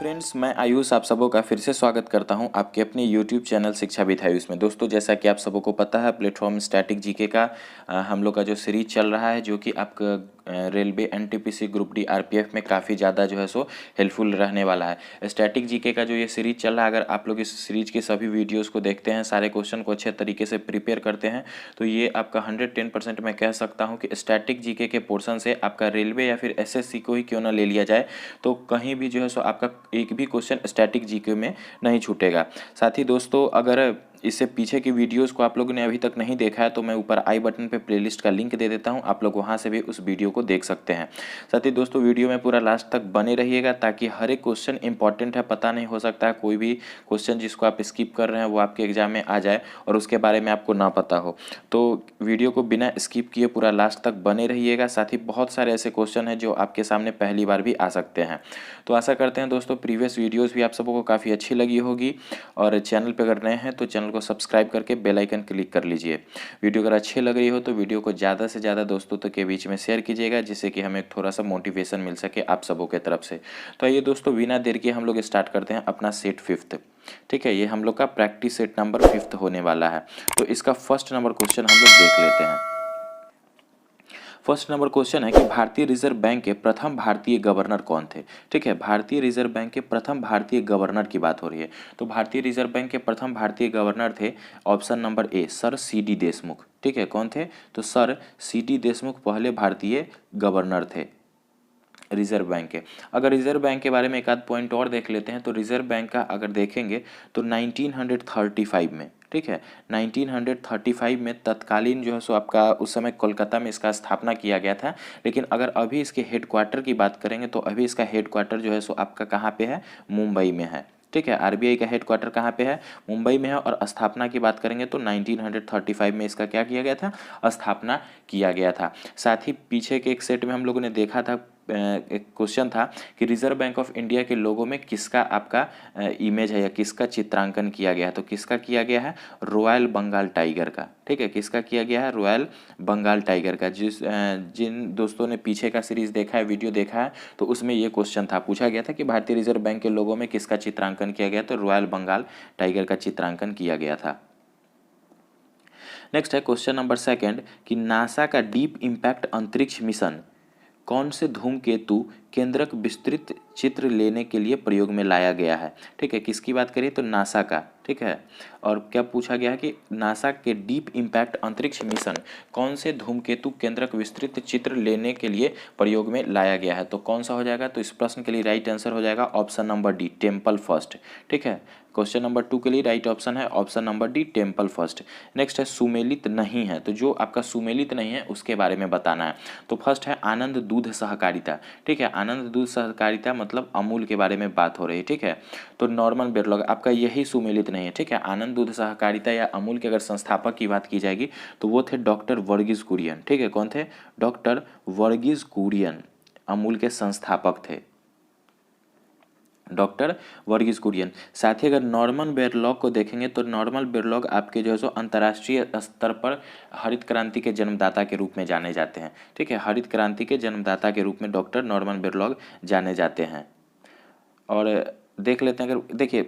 Friends, मैं आयुष आप सबों का फिर से स्वागत करता हूं आपके अपने यूट्यूब चैनल शिक्षा विद आयुष में। दोस्तों, जैसा कि आप सबों को पता है, प्लेटफॉर्म स्टैटिक जीके का हम लोग का जो सीरीज चल रहा है, जो कि आपका railway NTPC group D RPF में काफ़ी ज़्यादा जो है सो हेल्पफुल रहने वाला है। स्टैटिक जीके का जो ये सीरीज चल रहा है, अगर आप लोग इस सीरीज के सभी वीडियोज़ को देखते हैं, सारे क्वेश्चन को अच्छे तरीके से प्रिपेयर करते हैं, तो ये आपका 110% मैं कह सकता हूँ कि स्टैटिक जीके के पोर्शन से आपका रेलवे या फिर एसएससी को ही क्यों ना ले लिया जाए, तो कहीं भी जो है सो आपका एक भी क्वेश्चन स्टैटिक जीके में नहीं छूटेगा। साथ ही दोस्तों, अगर इससे पीछे की वीडियोस को आप लोगों ने अभी तक नहीं देखा है, तो मैं ऊपर आई बटन पे प्लेलिस्ट का लिंक दे देता हूं, आप लोग वहां से भी उस वीडियो को देख सकते हैं। साथ ही दोस्तों, वीडियो में पूरा लास्ट तक बने रहिएगा, ताकि हर एक क्वेश्चन इंपॉर्टेंट है। पता नहीं, हो सकता है कोई भी क्वेश्चन जिसको आप स्किप कर रहे हैं वो आपके एग्जाम में आ जाए और उसके बारे में आपको ना पता हो। तो वीडियो को बिना स्किप किए पूरा लास्ट तक बने रहिएगा। साथ ही बहुत सारे ऐसे क्वेश्चन हैं जो आपके सामने पहली बार भी आ सकते हैं। तो आशा करते हैं दोस्तों, प्रीवियस वीडियोज़ भी आप सबको काफ़ी अच्छी लगी होगी, और चैनल पर अगर नए हैं तो चैनल को सब्सक्राइब करके बेल आइकन क्लिक कर लीजिए। वीडियो अगर अच्छी लग रही हो तो वीडियो को ज़्यादा से ज़्यादा दोस्तों तक के बीच में शेयर कीजिएगा, जिससे कि हमें थोड़ा सा मोटिवेशन मिल सके आप सबों के तरफ से। तो आइए दोस्तों, बिना देर के हम लोग स्टार्ट करते हैं अपना सेट 5th। ठीक है, ये हम लोग का प्रैक्टिस सेट नंबर 5th होने वाला है। तो इसका फर्स्ट नंबर क्वेश्चन हम लोग देख लेते हैं। फर्स्ट नंबर क्वेश्चन है कि भारतीय रिजर्व बैंक के प्रथम भारतीय गवर्नर कौन थे। ठीक है, भारतीय रिजर्व बैंक के प्रथम भारतीय गवर्नर की बात हो रही है। तो भारतीय रिजर्व बैंक के प्रथम भारतीय गवर्नर थे, ऑप्शन नंबर ए, सर सीडी देशमुख। ठीक है, कौन थे? तो सर सीडी देशमुख पहले भारतीय गवर्नर थे रिजर्व बैंक के। अगर रिजर्व बैंक के बारे में एक आध पॉइंट और देख लेते हैं, तो रिजर्व बैंक का अगर देखेंगे तो 1935 में, ठीक है, 1935 में तत्कालीन जो है सो आपका उस समय कोलकाता में इसका स्थापना किया गया था। लेकिन अगर अभी इसके हेडक्वार्टर की बात करेंगे तो अभी इसका हेडक्वार्टर जो है सो आपका कहाँ पे है? मुंबई में है। ठीक है, आरबीआई का हेडक्वार्टर कहाँ पे है? मुंबई में है। और स्थापना की बात करेंगे तो 1935 में इसका क्या किया गया था? स्थापना किया गया था। साथ ही पीछे के एक सेट में हम लोगों ने देखा था, एक क्वेश्चन था कि रिजर्व बैंक ऑफ इंडिया के लोगो में किसका आपका इमेज है या किसका चित्रांकन किया गया है। तो किसका किया गया है? रॉयल बंगाल टाइगर का। ठीक है, किसका किया गया है? रॉयल बंगाल टाइगर का। जिन दोस्तों ने पीछे का सीरीज देखा है, वीडियो देखा है, तो उसमें ये क्वेश्चन था, पूछा गया था कि भारतीय रिजर्व बैंक के लोगो में किसका चित्रांकन किया गया, तो रॉयल बंगाल टाइगर का चित्रांकन किया गया था। नेक्स्ट है क्वेश्चन नंबर सेकंड कि नासा का डीप इम्पैक्ट अंतरिक्ष मिशन कौन से धूमकेतु केंद्रक विस्तृत चित्र लेने के लिए प्रयोग में लाया गया है। ठीक है, किसकी बात करिए? तो नासा का। ठीक है, और क्या पूछा गया है कि नासा के डीप इम्पैक्ट अंतरिक्ष मिशन कौन से धूमकेतु केंद्रक विस्तृत चित्र लेने के लिए प्रयोग में लाया गया है। तो कौन सा हो जाएगा? तो इस प्रश्न के लिए राइट आंसर हो जाएगा option number D, temple first. ठीक है, क्वेश्चन नंबर 2 के लिए राइट ऑप्शन है option number D, temple first. Next है सुमेलित नहीं है, तो जो आपका सुमेलित नहीं है उसके बारे में बताना है। तो फर्स्ट है आनंद दूध सहकारिता। ठीक है, आनंद दूध सहकारिता मतलब अमूल के बारे में बात हो रही है। ठीक है, तो नॉर्मन बेरलॉग आपका यही सुमेलित नहीं है। ठीक है, आनंद दूध सहकारिता या अमूल के अगर संस्थापक की बात की जाएगी तो वो थे डॉक्टर वर्गीज कुरियन। ठीक है, कौन थे? डॉक्टर वर्गीज कुरियन अमूल के संस्थापक थे, डॉक्टर वर्गीज कुरियन। साथ ही अगर नॉर्मन बेरलॉग को देखेंगे तो नॉर्मन बेरलॉग आपके जो है सो अंतर्राष्ट्रीय स्तर पर हरित क्रांति के जन्मदाता के रूप में जाने जाते हैं। ठीक है, हरित क्रांति के जन्मदाता के रूप में डॉक्टर नॉर्मन बेरलॉग जाने जाते हैं। और देख लेते हैं, अगर देखिए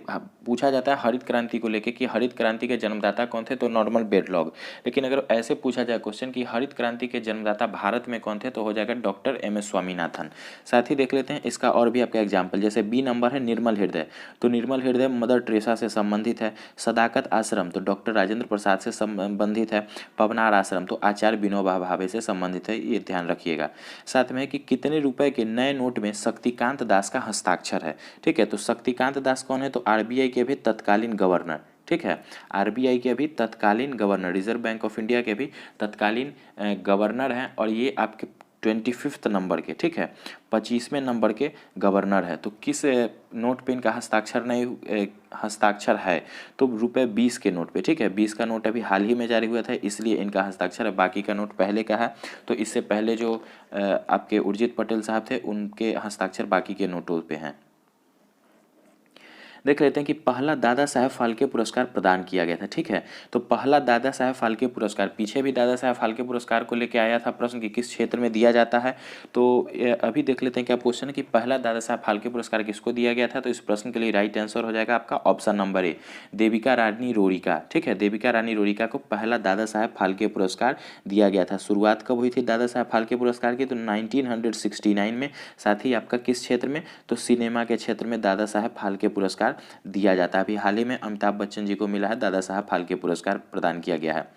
पूछा जाता है हरित क्रांति को लेके कि हरित क्रांति के जन्मदाता कौन थे, तो नॉर्मन बेरलॉग। लेकिन अगर ऐसे पूछा जाए क्वेश्चन कि हरित क्रांति के जन्मदाता भारत में कौन थे, तो हो जाएगा डॉक्टर एम एस स्वामीनाथन। साथ ही देख लेते हैं इसका और भी आपका एग्जाम्पल, जैसे बी नंबर है निर्मल हृदय, तो निर्मल हृदय मदर टेरेसा से संबंधित है। सदाकत आश्रम तो डॉक्टर राजेंद्र प्रसाद से संबंधित है। पवनार आश्रम तो आचार्य विनोबा भावे से संबंधित है, ये ध्यान रखिएगा। साथ में है कि कितने रुपए के नए नोट में शक्तिकांत दास का हस्ताक्षर है। ठीक है, तो शक्तिकांत दास कौन है? तो आरबीआई के भी तत्कालीन गवर्नर। ठीक है, आरबीआई के भी तत्कालीन governor, reserve bank of India के भी तत्कालीन गवर्नर हैं, और ये आपके 25वें नंबर के, ठीक है, 25वें नंबर के गवर्नर है। तो किस नोट पे इनका हस्ताक्षर है? तो रुपए 20 के नोट पे। ठीक है, 20 का नोट अभी हाल ही में जारी हुआ था, इसलिए इनका हस्ताक्षर है, बाकी का नोट पहले का है। तो इससे पहले जो आपके उर्जित पटेल साहब थे, उनके हस्ताक्षर बाकी के नोटों पे हैं। देख लेते हैं कि पहला दादा साहब फाल्के पुरस्कार प्रदान किया गया था। ठीक है, तो पहला दादा साहब फाल्के पुरस्कार, पीछे भी दादा साहब फाल्के पुरस्कार को लेके आया था प्रश्न कि किस क्षेत्र में दिया जाता है। तो अभी देख लेते हैं क्या क्वेश्चन है कि पहला दादा साहब फाल्के पुरस्कार किसको दिया गया था। तो इस प्रश्न के लिए राइट आंसर हो जाएगा आपका ऑप्शन नंबर ए, देविका रानी रोरिका। ठीक है, देविका रानी रोरिका को पहला दादा साहब फाल्के पुरस्कार दिया गया था। शुरुआत कब हुई थी दादा साहब फाल्के पुरस्कार की, तो 1969 में। साथ ही आपका किस क्षेत्र में, तो सिनेमा के क्षेत्र में दादा साहब फाल्के पुरस्कार दिया जाता है। अभी हाल ही में अमिताभ बच्चन जी को मिला है दादा साहब फाल्के पुरस्कार प्रदान किया गया है।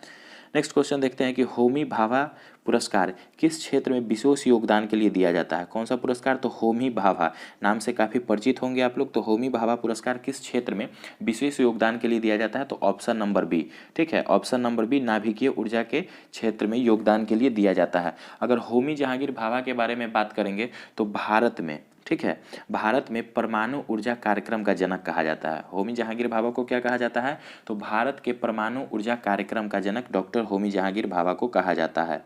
नेक्स्ट क्वेश्चन देखते हैं कि होमी भाभा पुरस्कार किस क्षेत्र में विशेष योगदान के लिए दिया जाता है। कौन सा पुरस्कार, तो होमी भाभा नाम से काफ़ी परिचित होंगे आप लोग। तो होमी भाभा पुरस्कार किस क्षेत्र में विशेष योगदान के लिए दिया जाता है, तो ऑप्शन नंबर बी। ठीक है, ऑप्शन नंबर बी, नाभिकीय ऊर्जा के क्षेत्र में योगदान के लिए दिया जाता है। अगर होमी जहांगीर भाभा के बारे में बात करेंगे तो भारत में, ठीक है, भारत में परमाणु ऊर्जा कार्यक्रम का जनक कहा जाता है। होमी जहांगीर भाभा को क्या कहा जाता है, तो भारत के परमाणु ऊर्जा कार्यक्रम का जनक डॉक्टर होमी जहांगीर भाभा को कहा जाता है।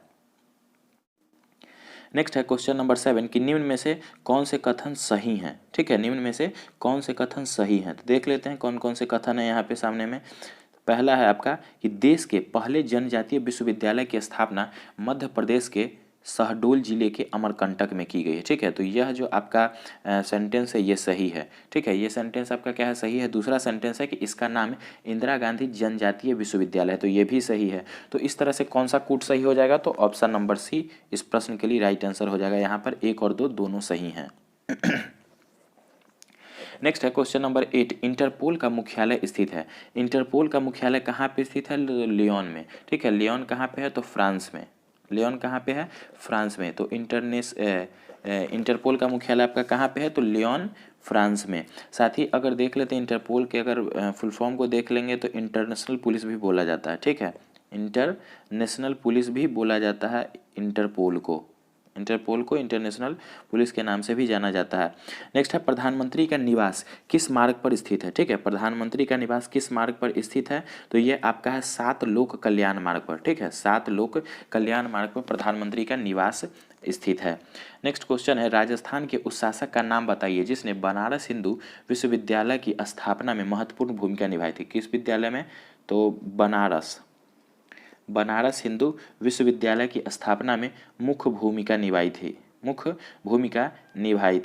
नेक्स्ट है क्वेश्चन नंबर 7 कि निम्न में से कौन से कथन सही हैं। ठीक है, निम्न में से कौन से कथन सही हैं, तो देख लेते हैं कौन कौन से कथन है यहाँ पे सामने में। पहला है आपका कि देश के पहले जनजातीय विश्वविद्यालय की स्थापना मध्य प्रदेश के शहडोल जिले के अमरकंटक में की गई है। ठीक है, तो यह जो आपका सेंटेंस है ये सही है। ठीक है, ये सेंटेंस आपका क्या है, सही है। दूसरा सेंटेंस है कि इसका नाम इंदिरा गांधी जनजातीय विश्वविद्यालय है, तो ये भी सही है। तो इस तरह से कौन सा कूट सही हो जाएगा, तो ऑप्शन नंबर सी इस प्रश्न के लिए राइट आंसर हो जाएगा। यहाँ पर 1 और 2 दोनों सही हैं। नेक्स्ट है क्वेश्चन नंबर 8, इंटरपोल का मुख्यालय स्थित है। इंटरपोल का मुख्यालय कहाँ पे स्थित है, लियोन में। ठीक है, लियोन कहाँ पे है, तो फ्रांस में। लियोन कहाँ पे है, फ्रांस में। तो इंटरपोल का मुख्यालय आपका कहाँ पे है, तो लियोन फ्रांस में। साथ ही अगर देख लेते हैं इंटरपोल के अगर फुल फॉर्म को देख लेंगे तो इंटरनेशनल पुलिस भी बोला जाता है। ठीक है, इंटरनेशनल पुलिस भी बोला जाता है इंटरपोल को। इंटरपोल को इंटरनेशनल पुलिस के नाम से भी जाना जाता है। नेक्स्ट है प्रधानमंत्री का निवास किस मार्ग पर स्थित है। ठीक है, प्रधानमंत्री का निवास किस मार्ग पर स्थित है, तो ये आपका है 7 लोक कल्याण मार्ग पर। ठीक है, 7 लोक कल्याण मार्ग पर प्रधानमंत्री का निवास स्थित है। नेक्स्ट क्वेश्चन है राजस्थान के उस शासक का नाम बताइए जिसने बनारस हिंदू विश्वविद्यालय की स्थापना में महत्वपूर्ण भूमिका निभाई थी। किस विद्यालय में, तो बनारस हिंदू विश्वविद्यालय की स्थापना में मुख्य भूमिका निभाई थी।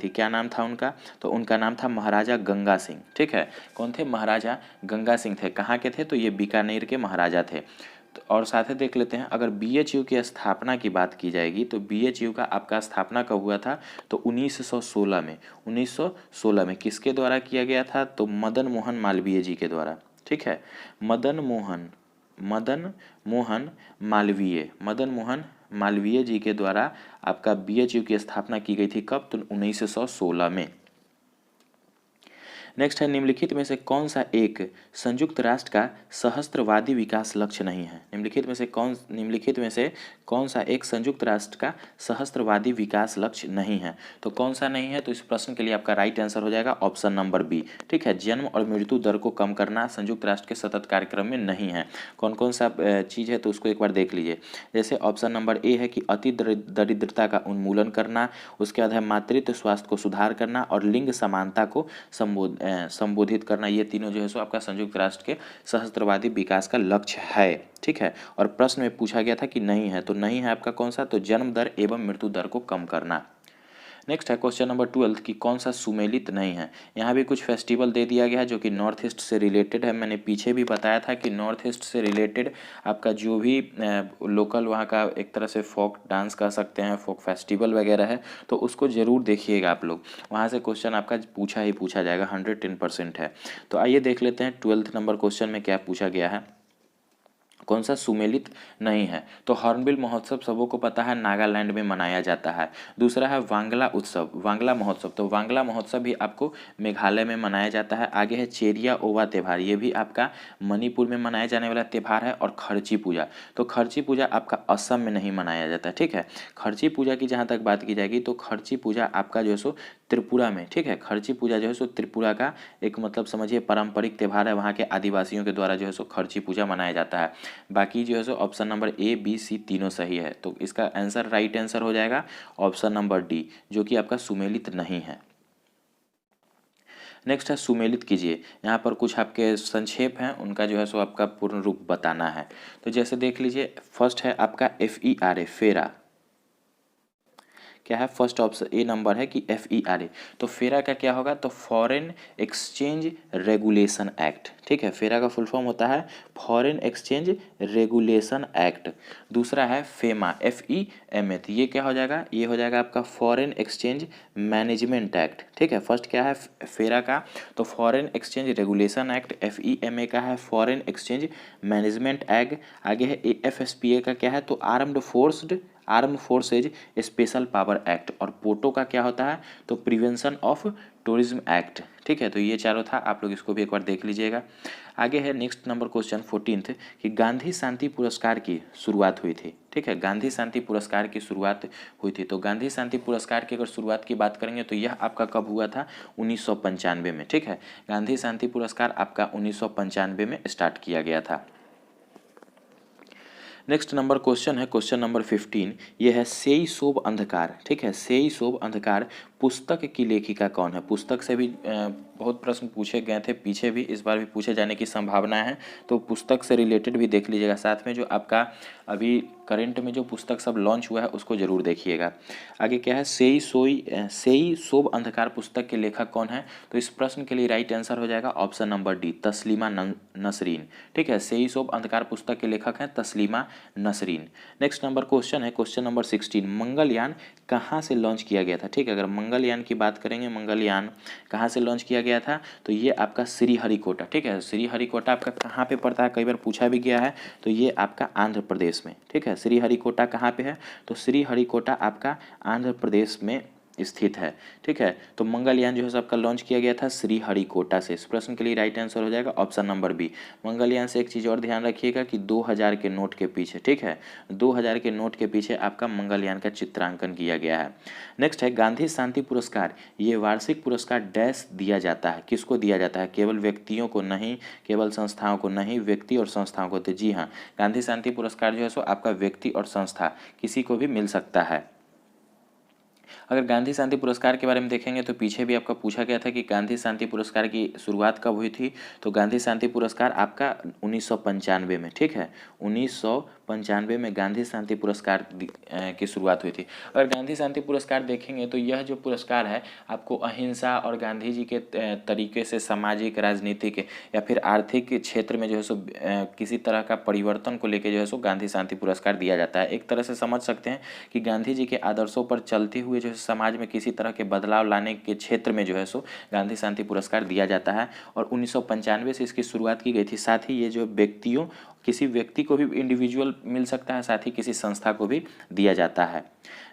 क्या नाम था उनका, तो उनका नाम था महाराजा गंगा सिंह। ठीक है, कौन थे, महाराजा गंगा सिंह थे। कहाँ के थे, तो ये बीकानेर के महाराजा थे। तो और साथ ही देख लेते हैं अगर बीएचयू की स्थापना की बात की जाएगी तो बीएचयू का आपका स्थापना कब हुआ था, तो 1916 में किसके द्वारा किया गया था, तो मदन मोहन मालवीय जी के द्वारा। ठीक है, मदन मोहन मालवीय जी के द्वारा आपका बीएचयू की स्थापना की गई थी। कब, तो 1916 में। नेक्स्ट है निम्नलिखित में से कौन सा एक संयुक्त राष्ट्र का सहस्त्रवादी विकास लक्ष्य नहीं है। निम्नलिखित में से कौन सा एक संयुक्त राष्ट्र का सहस्त्रवादी विकास लक्ष्य नहीं है, तो कौन सा नहीं है, तो इस प्रश्न के लिए आपका राइट आंसर हो जाएगा ऑप्शन नंबर बी। ठीक है, जन्म और मृत्यु दर को कम करना संयुक्त राष्ट्र के सतत कार्यक्रम में नहीं है। कौन कौन सा चीज़ है, तो उसको एक बार देख लीजिए। जैसे ऑप्शन नंबर ए है कि अति दरिद्रता का उन्मूलन करना, उसके बाद है मातृत्व स्वास्थ्य को सुधार करना और लिंग समानता को संबोधित करना। ये तीनों जो है सो आपका संयुक्त राष्ट्र के सहस्त्रवादी विकास का लक्ष्य है। ठीक है, और प्रश्न में पूछा गया था कि नहीं है, तो नहीं है आपका कौन सा, तो जन्म दर एवं मृत्यु दर को कम करना। नेक्स्ट है क्वेश्चन नंबर 12 कि कौन सा सुमेलित नहीं है। यहाँ भी कुछ फेस्टिवल दे दिया गया है जो कि नॉर्थ ईस्ट से रिलेटेड है। मैंने पीछे भी बताया था कि नॉर्थ ईस्ट से रिलेटेड आपका जो भी लोकल वहाँ का एक तरह से फोक डांस कह सकते हैं, फोक फेस्टिवल वगैरह है, तो उसको ज़रूर देखिएगा आप लोग। वहाँ से क्वेश्चन आपका पूछा जाएगा, 110% है। तो आइए देख लेते हैं 12 नंबर क्वेश्चन में क्या पूछा गया है। कौन सा सुमेलित नहीं है, तो हॉर्नबिल महोत्सव सबों को पता है नागालैंड में मनाया जाता है। दूसरा है वांगला महोत्सव, तो वांगला महोत्सव भी आपको मेघालय में मनाया जाता है। आगे है चेरिया ओवा त्यौहार, ये भी आपका मणिपुर में मनाया जाने वाला त्यौहार है। और खर्ची पूजा, तो खर्ची पूजा आपका असम में नहीं मनाया जाता है। ठीक है, खर्ची पूजा की जहाँ तक बात की जाएगी तो खर्ची पूजा आपका जो है सो त्रिपुरा में। ठीक है, खर्ची पूजा जो है सो त्रिपुरा का एक मतलब समझिए पारंपरिक त्यौहार है। वहाँ के आदिवासियों के द्वारा जो है सो खर्ची पूजा मनाया जाता है। बाकी जो है सो option number A B C तीनों सही है, तो इसका आंसर राइट आंसर हो जाएगा ऑप्शन नंबर डी, जो कि आपका सुमेलित नहीं है। नेक्स्ट है सुमेलित कीजिए। यहाँ पर कुछ आपके संक्षेप हैं, उनका जो है सो आपका पूर्ण रूप बताना है। तो जैसे देख लीजिए, फर्स्ट है आपका FERA, फेरा। क्या है? फर्स्ट ऑप्शन ए नंबर है कि FERA। तो फेरा का क्या होगा? तो फॉरेन एक्सचेंज रेगुलेशन एक्ट। ठीक है, फेरा का फुल फॉर्म होता है फॉरेन एक्सचेंज रेगुलेशन एक्ट। दूसरा है फेमा, FEMA। तो ये क्या हो जाएगा? ये हो जाएगा आपका फॉरेन एक्सचेंज मैनेजमेंट एक्ट। ठीक है, फर्स्ट क्या है फेरा का? तो foreign exchange regulation act. FEMA का है फॉरेन एक्सचेंज मैनेजमेंट एक्ट। आगे है FSPA का क्या है? तो armed forces special power act. और पोटो का क्या होता है? तो प्रिवेंशन ऑफ टूरिज्म एक्ट। ठीक है, तो ये चारों था, आप लोग इसको भी एक बार देख लीजिएगा। आगे है नेक्स्ट नंबर क्वेश्चन 14th कि गांधी शांति पुरस्कार की शुरुआत हुई थी। ठीक है, गांधी शांति पुरस्कार की शुरुआत हुई थी। तो गांधी शांति पुरस्कार की अगर शुरुआत की बात करेंगे तो यह आपका कब हुआ था? 1995 में। ठीक है, गांधी शांति पुरस्कार आपका 1995 में स्टार्ट किया गया था। नेक्स्ट नंबर क्वेश्चन है क्वेश्चन नंबर 15। ये है सेई सोब अंधकार। ठीक है, सेई सोब अंधकार पुस्तक की लेखिका कौन है? पुस्तक से भी बहुत प्रश्न पूछे गए थे पीछे भी, इस बार भी पूछे जाने की संभावना है। तो पुस्तक से रिलेटेड भी देख लीजिएगा, साथ में जो आपका अभी करंट में जो पुस्तक सब लॉन्च हुआ है उसको जरूर देखिएगा। आगे क्या है? सेई सोब अंधकार पुस्तक के लेखक कौन है? तो इस प्रश्न के लिए राइट आंसर हो जाएगा option number D, Taslima Nasreen. ठीक है, सेई सोब अंधकार पुस्तक के लेखक हैं Taslima Nasreen. Next number question है क्वेश्चन नंबर 16। मंगलयान कहाँ से लॉन्च किया गया था? ठीक है, अगर मंगलयान की बात करेंगे, मंगलयान कहाँ से लॉन्च किया गया था? तो ये आपका श्रीहरिकोटा। ठीक है, श्रीहरिकोटा आपका कहाँ पे पड़ता है? कई बार पूछा भी गया है। तो ये आपका आंध्र प्रदेश में। ठीक है, श्रीहरिकोटा कहाँ पे है? तो श्रीहरिकोटा आपका आंध्र प्रदेश में स्थित है। ठीक है, तो मंगलयान जो है सबका लॉन्च किया गया था श्रीहरिकोटा से। इस प्रश्न के लिए राइट आंसर हो जाएगा ऑप्शन नंबर बी। मंगलयान से एक चीज़ और ध्यान रखिएगा कि 2000 के नोट के पीछे, ठीक है, 2000 के नोट के पीछे आपका मंगलयान का चित्रांकन किया गया है। नेक्स्ट है गांधी शांति पुरस्कार। ये वार्षिक पुरस्कार डैश दिया जाता है, किसको दिया जाता है? केवल व्यक्तियों को नहीं, केवल संस्थाओं को नहीं, व्यक्ति और संस्थाओं को। तो जी हाँ, गांधी शांति पुरस्कार जो है सो आपका व्यक्ति और संस्था किसी को भी मिल सकता है। अगर गांधी शांति पुरस्कार के बारे में देखेंगे तो पीछे भी आपका पूछा गया था कि गांधी शांति पुरस्कार की शुरुआत कब हुई थी? तो गांधी शांति पुरस्कार आपका 1995 में। ठीक है, 1995 में गांधी शांति पुरस्कार की शुरुआत हुई थी। अगर गांधी शांति पुरस्कार देखेंगे तो यह जो पुरस्कार है आपको अहिंसा और गांधी जी के तरीके से सामाजिक, राजनीतिक या फिर आर्थिक क्षेत्र में जो है सो किसी तरह का परिवर्तन को लेकर जो है सो गांधी शांति पुरस्कार दिया जाता है। एक तरह से समझ सकते हैं कि गांधी जी के आदर्शों पर चलते हुए जो है समाज में किसी तरह के बदलाव लाने के क्षेत्र में जो है सो गांधी शांति पुरस्कार दिया जाता है। और 1995 से इसकी शुरुआत की गई थी। साथ ही ये जो व्यक्तियों, किसी व्यक्ति को भी इंडिविजुअल मिल सकता है, साथ ही किसी संस्था को भी दिया जाता है।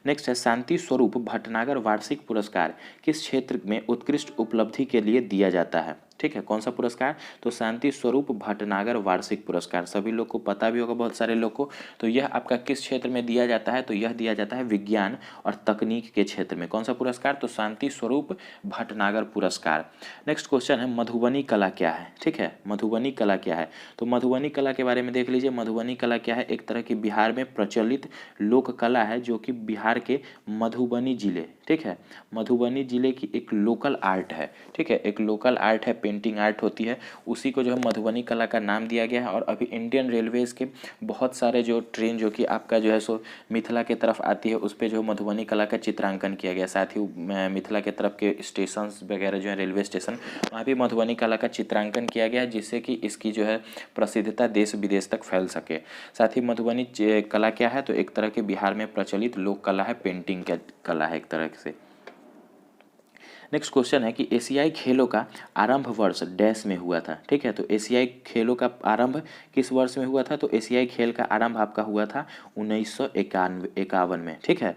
नेक्स्ट है शांति स्वरूप भटनागर वार्षिक पुरस्कार किस क्षेत्र में उत्कृष्ट उपलब्धि के लिए दिया जाता है? ठीक है, कौन सा पुरस्कार? तो शांति स्वरूप भटनागर वार्षिक पुरस्कार, सभी लोग को पता भी होगा, बहुत सारे लोग को। तो यह आपका किस क्षेत्र में दिया जाता है? तो यह दिया जाता है विज्ञान और तकनीक के क्षेत्र में। कौन सा पुरस्कार? तो शांति स्वरूप भटनागर पुरस्कार। नेक्स्ट क्वेश्चन है मधुबनी कला क्या है? ठीक है, मधुबनी कला क्या है? तो मधुबनी कला के बारे में देख लीजिए। मधुबनी कला क्या है? एक तरह की बिहार में प्रचलित लोक कला है जो कि बिहार के मधुबनी जिले, ठीक है, मधुबनी जिले की एक लोकल आर्ट है। ठीक है, एक लोकल आर्ट है, पेंटिंग आर्ट होती है, उसी को जो है मधुबनी कला का नाम दिया गया है। और अभी इंडियन रेलवेज के बहुत सारे जो ट्रेन जो कि आपका जो है सो मिथिला के तरफ आती है, उस पर जो मधुबनी कला का चित्रांकन किया गया। साथ ही मिथिला के तरफ के स्टेशन वगैरह जो है, रेलवे स्टेशन, वहाँ भी मधुबनी कला का चित्रांकन किया गया है, जिससे कि इसकी जो है प्रसिद्धता देश विदेश तक फैल सके। साथ ही मधुबनी कला क्या है? तो एक तरह के बिहार में प्रचलित लोक कला है, पेंटिंग का कला है एक तरह से। नेक्स्ट क्वेश्चन है कि एशियाई खेलों का आरंभ वर्ष डैश में हुआ था। ठीक है, तो एशियाई खेलों का आरंभ किस वर्ष में हुआ था? तो एशियाई खेल का आरंभ आपका हुआ था 1951 में। ठीक है,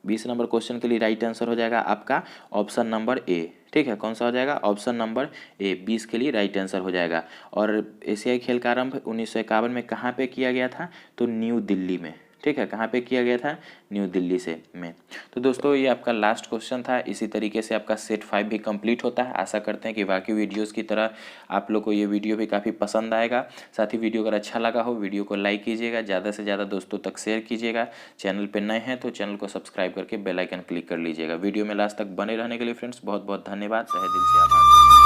20 नंबर क्वेश्चन के लिए राइट आंसर हो जाएगा आपका ऑप्शन नंबर ए। ठीक है, कौन सा हो जाएगा? ऑप्शन नंबर ए, 20 के लिए राइट आंसर हो जाएगा। और एशियाई खेल का आरंभ 1951 में कहाँ पे किया गया था? तो न्यू दिल्ली में। ठीक है, कहाँ पे किया गया था? न्यू दिल्ली से में। तो दोस्तों ये आपका लास्ट क्वेश्चन था। इसी तरीके से आपका सेट 5 भी कंप्लीट होता है। आशा करते हैं कि बाकी वीडियोस की तरह आप लोग को ये वीडियो भी काफ़ी पसंद आएगा। साथ ही वीडियो अगर अच्छा लगा हो, वीडियो को लाइक कीजिएगा, ज़्यादा से ज़्यादा दोस्तों तक शेयर कीजिएगा। चैनल पर नए हैं तो चैनल को सब्सक्राइब करके बेल आइकन क्लिक कर लीजिएगा। वीडियो में लास्ट तक बने रहने के लिए फ्रेंड्स बहुत बहुत धन्यवाद, तहे दिल से आभार।